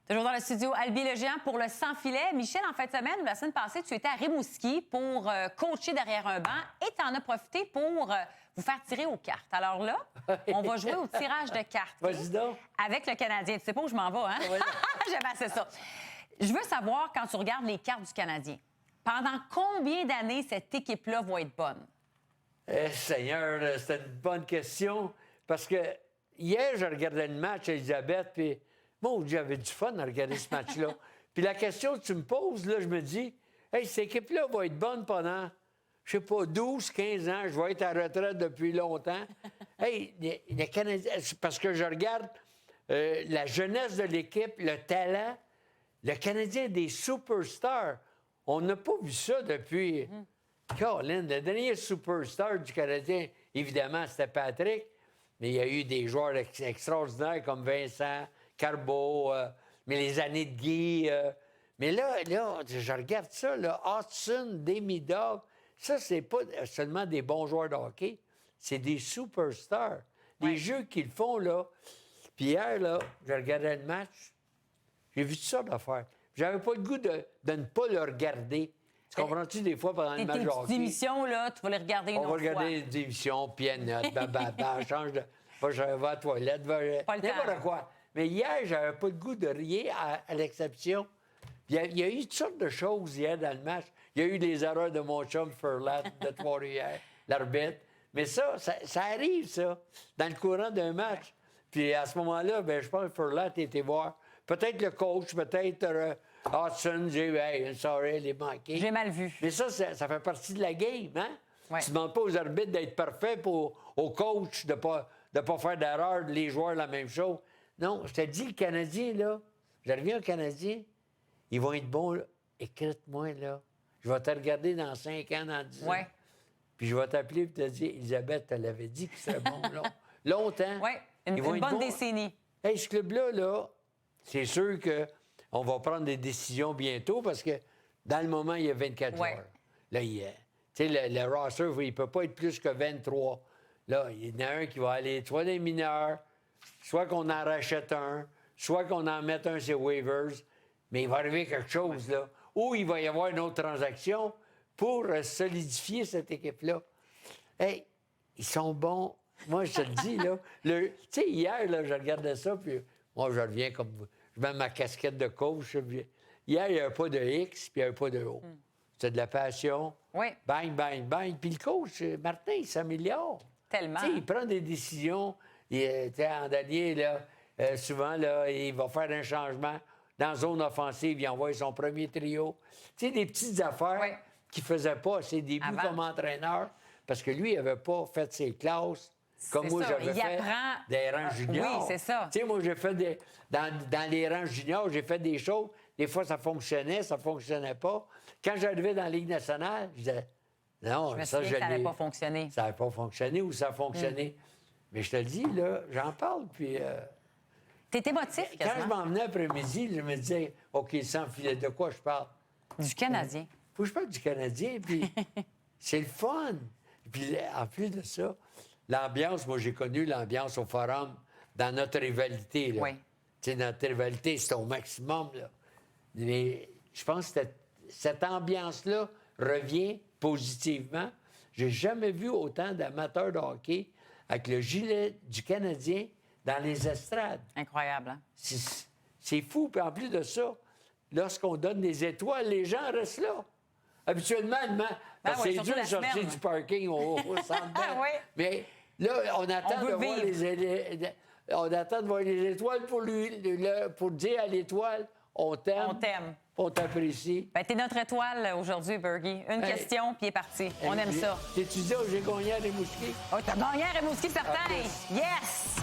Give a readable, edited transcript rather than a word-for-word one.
Toujours dans le studio, Albi Le Géant pour le sans filet. Michel, en fin de semaine ou la semaine passée, tu étais à Rimouski pour coacher derrière un banc et tu en as profité pour vous faire tirer aux cartes. Alors là, on va jouer au tirage de cartes. Vas-y donc. Avec le Canadien. Tu sais pas où je m'en vais, hein? Oui. J'aime assez ça. Je veux savoir, quand tu regardes les cartes du Canadien, pendant combien d'années cette équipe-là va être bonne? Seigneur, c'était une bonne question. Parce que hier, je regardais le match, Elisabeth, puis bon, j'avais du fun à regarder ce match-là. Puis la question que tu me poses, là, je me dis, hey, cette équipe-là va être bonne pendant, je sais pas, 12, 15 ans. Je vais être à retraite depuis longtemps. Hey, les Canadiens, parce que je regarde la jeunesse de l'équipe, le talent. Le Canadien a des superstars. On n'a pas vu ça depuis... Colin, le dernier superstar du Canadien, évidemment, c'était Patrick, mais il y a eu des joueurs extraordinaires comme Vincent, Carbeau, mais les années de Guy. Mais là, je regarde ça, là, Hudson, Demidov, ça, c'est pas seulement des bons joueurs de hockey, c'est des superstars. Les jeux qu'ils font, là. Puis hier, là, je regardais le match, j'ai vu toutes sortes d'affaires. J'avais pas le goût de ne pas le regarder. Tu comprends-tu, des fois, pendant le match de hockey? Tes émissions, là, tu vas les regarder une autre fois. On va regarder des émissions, pianote, change de... Je vais à la toilette, n'importe quoi. Mais hier, j'avais pas le goût de rien, à l'exception. Il y a eu toutes sortes de choses hier dans le match. Il y a eu des erreurs de mon chum Furlat de Trois-Rivières, l'arbitre. Mais ça arrive, ça, dans le courant d'un match. Puis à ce moment-là, je pense que Furlat était voir. Peut-être le coach, peut-être Hudson, hey, sorry, il est manqué. J'ai mal vu. Mais ça fait partie de la game, hein? Ouais. Tu ne demandes pas aux arbitres d'être parfaits, au coach de pas faire d'erreur, les joueurs, la même chose. Non, je te dis, le Canadien, là, je reviens au Canadien, ils vont être bons, là. Écoute-moi, là. Je vais te regarder dans 5 ans, dans 10 ans. Ouais. Puis je vais t'appeler et te dire, Elisabeth, elle avait dit que c'était bon, là. Longtemps. Oui, une bonne décennie. Hey, ce club-là, là, c'est sûr qu'on va prendre des décisions bientôt parce que dans le moment, il y a 24 joueurs. Là, tu sais, le roster, il ne peut pas être plus que 23. Là, il y en a un qui va aller soit des mineurs, soit qu'on en rachète un, soit qu'on en mette un sur waivers. Mais il va arriver quelque chose, là, où il va y avoir une autre transaction pour solidifier cette équipe-là. Hey, ils sont bons. Moi, je te le dis, là. Tu sais, hier, là, je regardais ça, puis moi, je reviens comme... Je mets ma casquette de coach. Hier, il n'y avait pas de X, puis il n'y avait pas de O. C'était de la passion. Oui. Bang, bang, bang. Puis le coach, Martin, il s'améliore. Tellement. Tu sais, il prend des décisions. Andalier, là, souvent, là, il va faire un changement. Dans la zone offensive, il envoie son premier trio. Tu sais, des petites affaires qu'il ne faisait pas à ses débuts comme entraîneur, parce que lui, il n'avait pas fait ses classes. Comme moi, j'avais fait des rangs juniors. Oui, c'est ça. Tu sais, moi, j'ai fait dans les rangs juniors, j'ai fait des choses. Des fois, ça fonctionnait, ça fonctionnait pas. Quand j'arrivais dans la Ligue nationale, je disais, non, ça n'avait pas fonctionné. Ça n'avait pas fonctionné ou ça a fonctionné. Mais je te le dis, là, j'en parle, puis... T'es émotif, quasiment. Quand je m'en venais après-midi, je me disais, OK, sans filet, de quoi je parle? Du Canadien. Faut que je parle du Canadien, puis c'est le fun. Puis en plus de ça, l'ambiance, moi, j'ai connu l'ambiance au Forum dans notre rivalité. Là. Oui. Tu sais, notre rivalité, c'était au maximum. Là. Mais je pense que cette ambiance-là revient positivement. J'ai jamais vu autant d'amateurs de hockey avec le gilet du Canadien dans les estrades. Incroyable, hein? C'est fou. Puis en plus de ça, lorsqu'on donne des étoiles, les gens restent là. Habituellement, parce que c'est dur de sortir du parking au centre Bell. Oui. Mais là, on attend de voir les étoiles pour dire à l'étoile, on t'aime. On t'aime. On t'apprécie. T'es notre étoile aujourd'hui, Bergie. Une question, puis il est parti. On aime ça. T'es-tu dit, j'ai gagné à Rimouski? Oh, t'as gagné à Rimouski, certain! Yes!